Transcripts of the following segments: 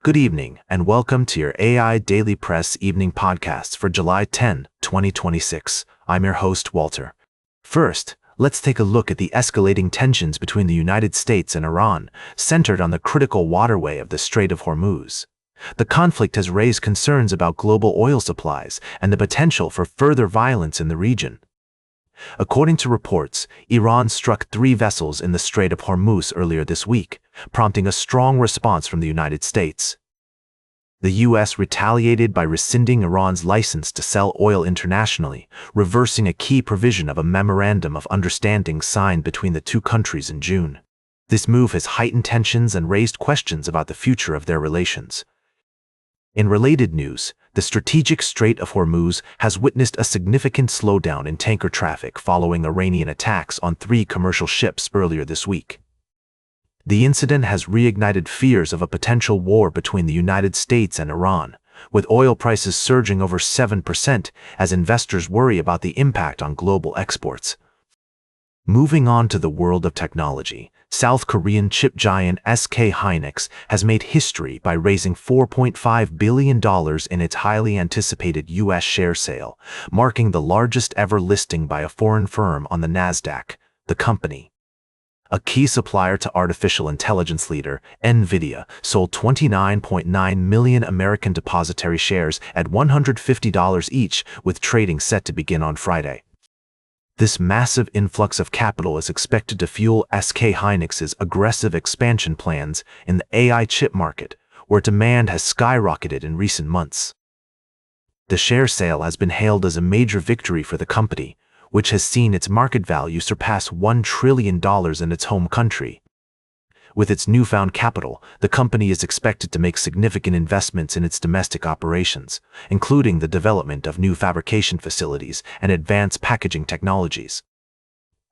Good evening, and welcome to your AI Daily Press evening podcasts for July 10, 2026. I'm your host, Walter. First, let's take a look at the escalating tensions between the United States and Iran, centered on the critical waterway of the Strait of Hormuz. The conflict has raised concerns about global oil supplies and the potential for further violence in the region. According to reports, Iran struck 3 vessels in the Strait of Hormuz earlier this week, prompting a strong response from the United States. The U.S. retaliated by rescinding Iran's license to sell oil internationally, reversing a key provision of a memorandum of understanding signed between the two countries in June. This move has heightened tensions and raised questions about the future of their relations. In related news, the strategic Strait of Hormuz has witnessed a significant slowdown in tanker traffic following Iranian attacks on 3 commercial ships earlier this week. The incident has reignited fears of a potential war between the United States and Iran, with oil prices surging over 7% as investors worry about the impact on global exports. Moving on to the world of technology, South Korean chip giant SK Hynix has made history by raising $4.5 billion in its highly anticipated U.S. share sale, marking the largest ever listing by a foreign firm on the Nasdaq. The company, a key supplier to artificial intelligence leader NVIDIA, sold 29.9 million American depository shares at $150 each, with trading set to begin on Friday. This massive influx of capital is expected to fuel SK Hynix's aggressive expansion plans in the AI chip market, where demand has skyrocketed in recent months. The share sale has been hailed as a major victory for the company, which has seen its market value surpass $1 trillion in its home country. With its newfound capital, the company is expected to make significant investments in its domestic operations, including the development of new fabrication facilities and advanced packaging technologies.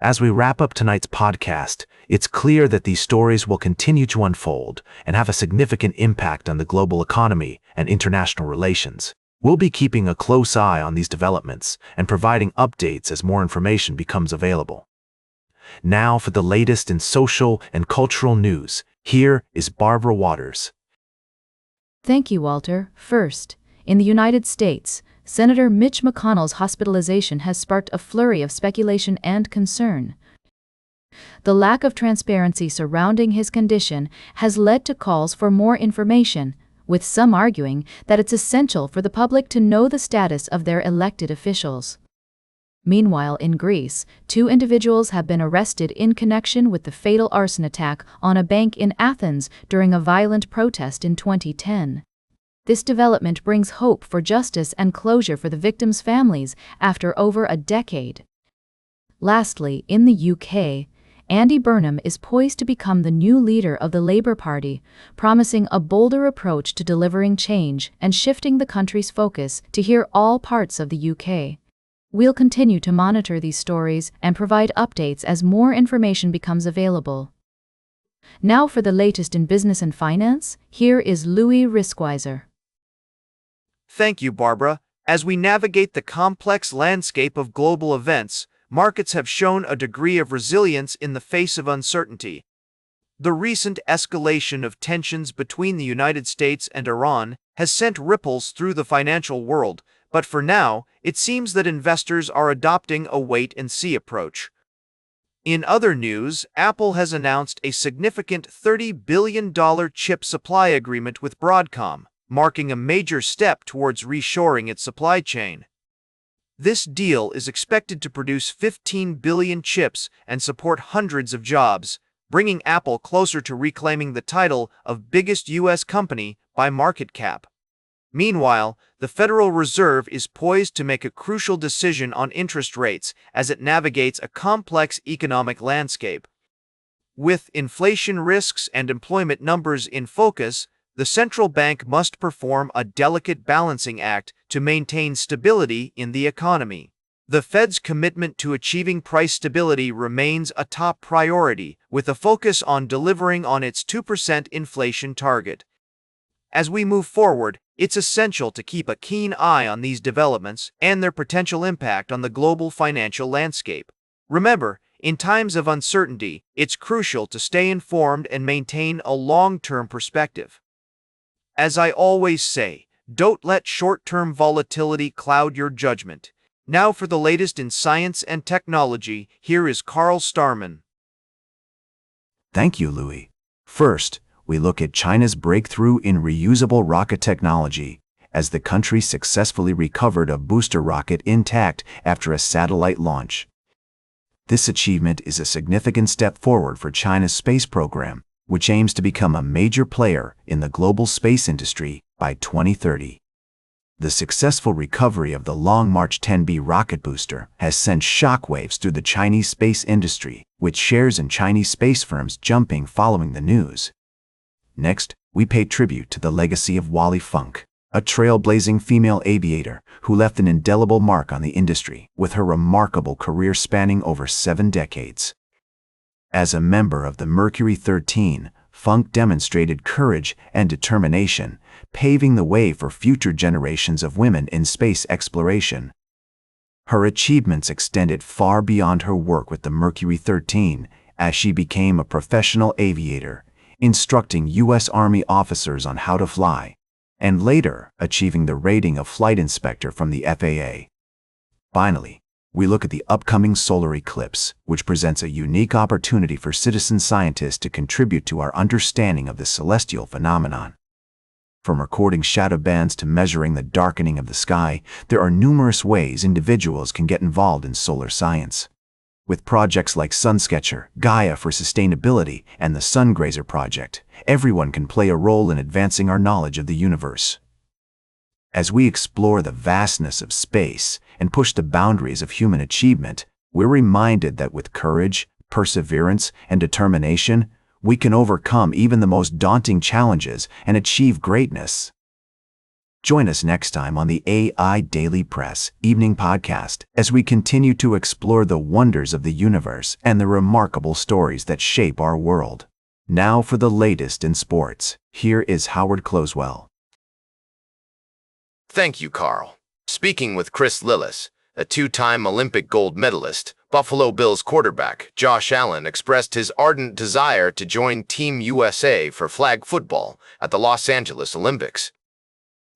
As we wrap up tonight's podcast, it's clear that these stories will continue to unfold and have a significant impact on the global economy and international relations. We'll be keeping a close eye on these developments and providing updates as more information becomes available. Now for the latest in social and cultural news, here is Barbara Waters. Thank you, Walter. First, in the United States, Senator Mitch McConnell's hospitalization has sparked a flurry of speculation and concern. The lack of transparency surrounding his condition has led to calls for more information, with some arguing that it's essential for the public to know the status of their elected officials. Meanwhile, in Greece, 2 individuals have been arrested in connection with the fatal arson attack on a bank in Athens during a violent protest in 2010. This development brings hope for justice and closure for the victims' families after over a decade. Lastly, in the UK, Andy Burnham is poised to become the new leader of the Labour Party, promising a bolder approach to delivering change and shifting the country's focus to hear all parts of the UK. We'll continue to monitor these stories and provide updates as more information becomes available. Now for the latest in business and finance, here is Louis Riskweiser. Thank you, Barbara. As we navigate the complex landscape of global events, markets have shown a degree of resilience in the face of uncertainty. The recent escalation of tensions between the United States and Iran has sent ripples through the financial world, but for now, it seems that investors are adopting a wait-and-see approach. In other news, Apple has announced a significant $30 billion chip supply agreement with Broadcom, marking a major step towards reshoring its supply chain. This deal is expected to produce 15 billion chips and support hundreds of jobs, bringing Apple closer to reclaiming the title of biggest U.S. company by market cap. Meanwhile, the Federal Reserve is poised to make a crucial decision on interest rates as it navigates a complex economic landscape. With inflation risks and employment numbers in focus, the central bank must perform a delicate balancing act to maintain stability in the economy. The Fed's commitment to achieving price stability remains a top priority, with a focus on delivering on its 2% inflation target. As we move forward, it's essential to keep a keen eye on these developments and their potential impact on the global financial landscape. Remember, in times of uncertainty, it's crucial to stay informed and maintain a long-term perspective. As I always say, don't let short-term volatility cloud your judgment. Now for the latest in science and technology, here is Carl Starman. Thank you, Louis. First, we look at China's breakthrough in reusable rocket technology, as the country successfully recovered a booster rocket intact after a satellite launch. This achievement is a significant step forward for China's space program, which aims to become a major player in the global space industry by 2030. The successful recovery of the Long March 10B rocket booster has sent shockwaves through the Chinese space industry, with shares in Chinese space firms jumping following the news. Next, we pay tribute to the legacy of Wally Funk, a trailblazing female aviator who left an indelible mark on the industry with her remarkable career spanning over 7 decades. As a member of the Mercury 13, Funk demonstrated courage and determination, paving the way for future generations of women in space exploration. Her achievements extended far beyond her work with the Mercury 13, as she became a professional aviator, instructing U.S. Army officers on how to fly, and later achieving the rating of flight inspector from the FAA. Finally, we look at the upcoming solar eclipse, which presents a unique opportunity for citizen scientists to contribute to our understanding of this celestial phenomenon. From recording shadow bands to measuring the darkening of the sky, there are numerous ways individuals can get involved in solar science. With projects like SunSketcher, Gaia for Sustainability, and the SunGrazer Project, everyone can play a role in advancing our knowledge of the universe. As we explore the vastness of space and push the boundaries of human achievement, we're reminded that with courage, perseverance, and determination, we can overcome even the most daunting challenges and achieve greatness. Join us next time on the AI Daily Press Evening Podcast as we continue to explore the wonders of the universe and the remarkable stories that shape our world. Now for the latest in sports, here is Howard Closewell. Thank you, Carl. Speaking with Chris Lillis, a 2-time Olympic gold medalist, Buffalo Bills quarterback Josh Allen expressed his ardent desire to join Team USA for flag football at the Los Angeles Olympics.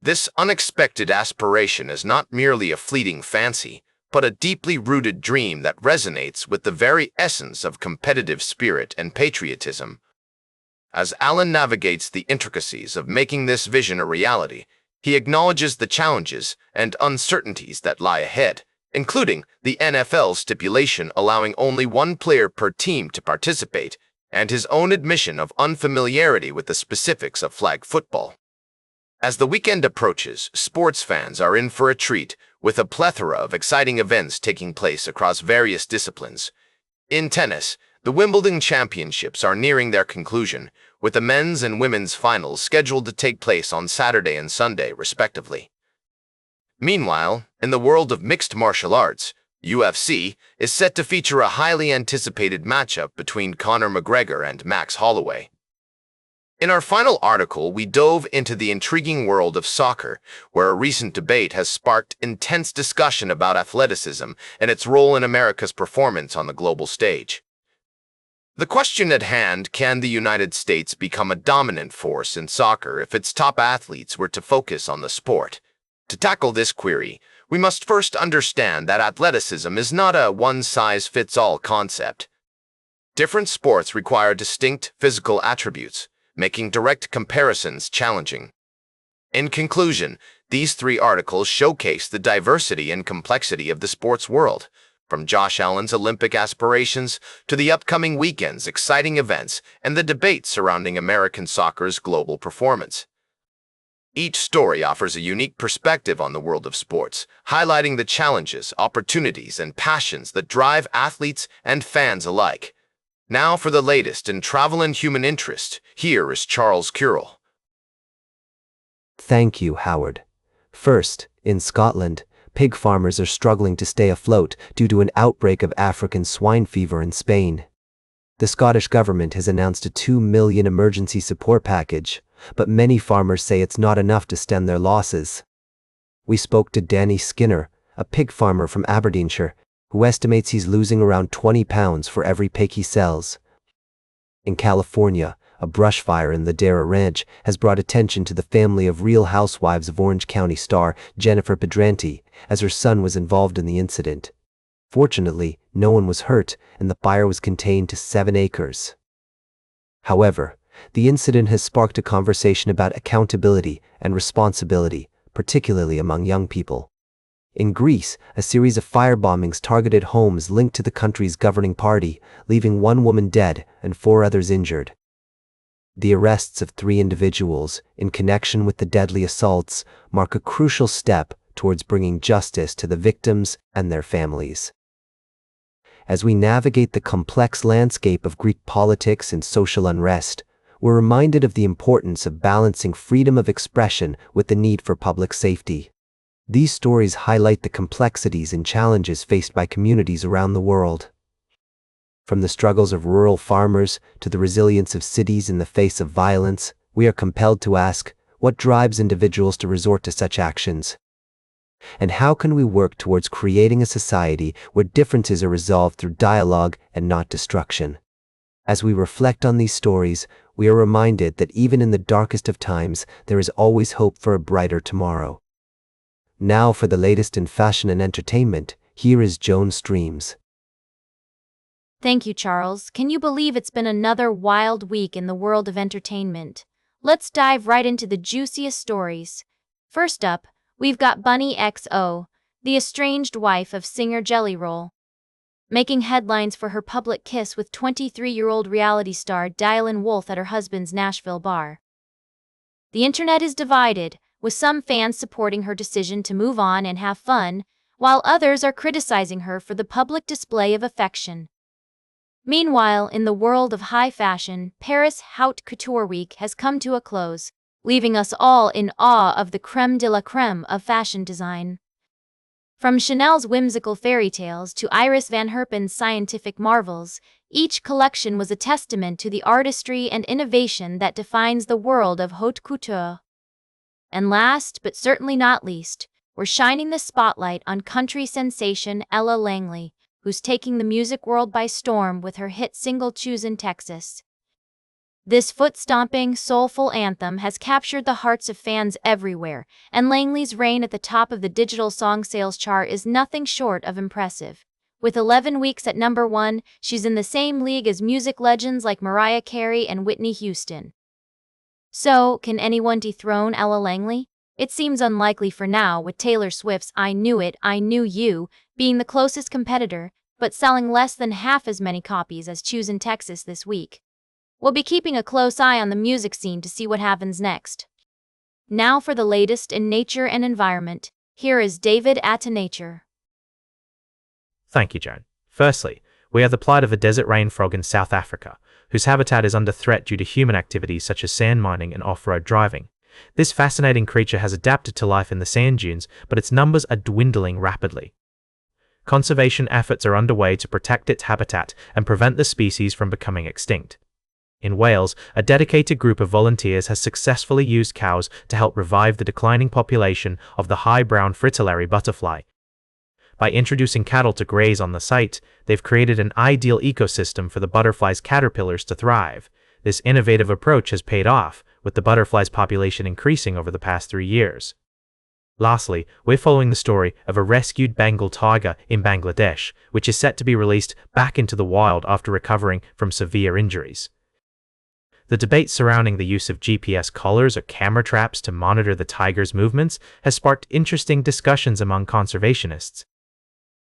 This unexpected aspiration is not merely a fleeting fancy, but a deeply rooted dream that resonates with the very essence of competitive spirit and patriotism. As Allen navigates the intricacies of making this vision a reality, he acknowledges the challenges and uncertainties that lie ahead, including the NFL's stipulation allowing only one player per team to participate, and his own admission of unfamiliarity with the specifics of flag football. As the weekend approaches, sports fans are in for a treat, with a plethora of exciting events taking place across various disciplines. In tennis, the Wimbledon Championships are nearing their conclusion, with the men's and women's finals scheduled to take place on Saturday and Sunday, respectively. Meanwhile, in the world of mixed martial arts, UFC is set to feature a highly anticipated matchup between Conor McGregor and Max Holloway. In our final article, we dove into the intriguing world of soccer, where a recent debate has sparked intense discussion about athleticism and its role in America's performance on the global stage. The question at hand, can the United States become a dominant force in soccer if its top athletes were to focus on the sport? To tackle this query, we must first understand that athleticism is not a one-size-fits-all concept. Different sports require distinct physical attributes, making direct comparisons challenging. In conclusion, these 3 articles showcase the diversity and complexity of the sports world, from Josh Allen's Olympic aspirations to the upcoming weekend's exciting events and the debate surrounding American soccer's global performance. Each story offers a unique perspective on the world of sports, highlighting the challenges, opportunities, and passions that drive athletes and fans alike. Now for the latest in travel and human interest, here is Charles Currell. Thank you, Howard. First, in Scotland, pig farmers are struggling to stay afloat due to an outbreak of African swine fever in Spain. The Scottish government has announced a $2 million emergency support package, but many farmers say it's not enough to stem their losses. We spoke to Danny Skinner, a pig farmer from Aberdeenshire, who estimates he's losing around 20 pounds for every pig he sells. In California, a brush fire in Ladera Ranch has brought attention to the family of Real Housewives of Orange County star Jennifer Pedranti, as her son was involved in the incident. Fortunately, no one was hurt, and the fire was contained to 7 acres. However, the incident has sparked a conversation about accountability and responsibility, particularly among young people. In Greece, a series of firebombings targeted homes linked to the country's governing party, leaving 1 woman dead and 4 others injured. The arrests of 3 individuals, in connection with the deadly assaults, mark a crucial step towards bringing justice to the victims and their families. As we navigate the complex landscape of Greek politics and social unrest, we're reminded of the importance of balancing freedom of expression with the need for public safety. These stories highlight the complexities and challenges faced by communities around the world. From the struggles of rural farmers to the resilience of cities in the face of violence, we are compelled to ask, what drives individuals to resort to such actions? And how can we work towards creating a society where differences are resolved through dialogue and not destruction? As we reflect on these stories, we are reminded that even in the darkest of times, there is always hope for a brighter tomorrow. Now for the latest in fashion and entertainment, here is Joan Streams. Thank you, Charles. Can you believe it's been another wild week in the world of entertainment? Let's dive right into the juiciest stories. First up, we've got Bunny XO, the estranged wife of singer Jelly Roll, making headlines for her public kiss with 23-year-old reality star Dylan Wolf at her husband's Nashville bar. The internet is divided, with some fans supporting her decision to move on and have fun, while others are criticizing her for the public display of affection. Meanwhile, in the world of high fashion, Paris Haute Couture Week has come to a close, leaving us all in awe of the creme de la creme of fashion design. From Chanel's whimsical fairy tales to Iris Van Herpen's scientific marvels, each collection was a testament to the artistry and innovation that defines the world of haute couture. And last, but certainly not least, we're shining the spotlight on country sensation Ella Langley, who's taking the music world by storm with her hit single Choosin' Texas. This foot-stomping, soulful anthem has captured the hearts of fans everywhere, and Langley's reign at the top of the digital song sales chart is nothing short of impressive. With 11 weeks at number 1, she's in the same league as music legends like Mariah Carey and Whitney Houston. So, can anyone dethrone Ella Langley? It seems unlikely for now, with Taylor Swift's I Knew It, I Knew You being the closest competitor, but selling less than half as many copies as Choosin' Texas this week. We'll be keeping a close eye on the music scene to see what happens next. Now for the latest in nature and environment, here is David at Nature. Thank you, Joan. Firstly, we have the plight of a desert rain frog in South Africa, whose habitat is under threat due to human activities such as sand mining and off-road driving. This fascinating creature has adapted to life in the sand dunes, but its numbers are dwindling rapidly. Conservation efforts are underway to protect its habitat and prevent the species from becoming extinct. In Wales, a dedicated group of volunteers has successfully used cows to help revive the declining population of the high brown fritillary butterfly. By introducing cattle to graze on the site, they've created an ideal ecosystem for the butterfly's caterpillars to thrive. This innovative approach has paid off, with the butterfly's population increasing over the past 3 years. Lastly, we're following the story of a rescued Bengal tiger in Bangladesh, which is set to be released back into the wild after recovering from severe injuries. The debate surrounding the use of GPS collars or camera traps to monitor the tiger's movements has sparked interesting discussions among conservationists.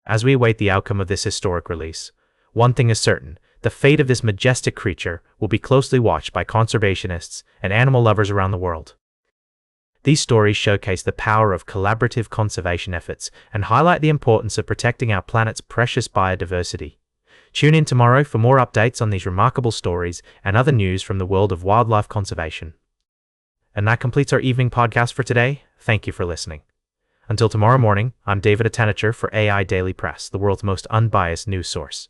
As we await the outcome of this historic release, one thing is certain: the fate of this majestic creature will be closely watched by conservationists and animal lovers around the world. These stories showcase the power of collaborative conservation efforts and highlight the importance of protecting our planet's precious biodiversity. Tune in tomorrow for more updates on these remarkable stories and other news from the world of wildlife conservation. And that completes our evening podcast for today. Thank you for listening. Until tomorrow morning, I'm David Attenacher for AI Daily Press, the world's most unbiased news source.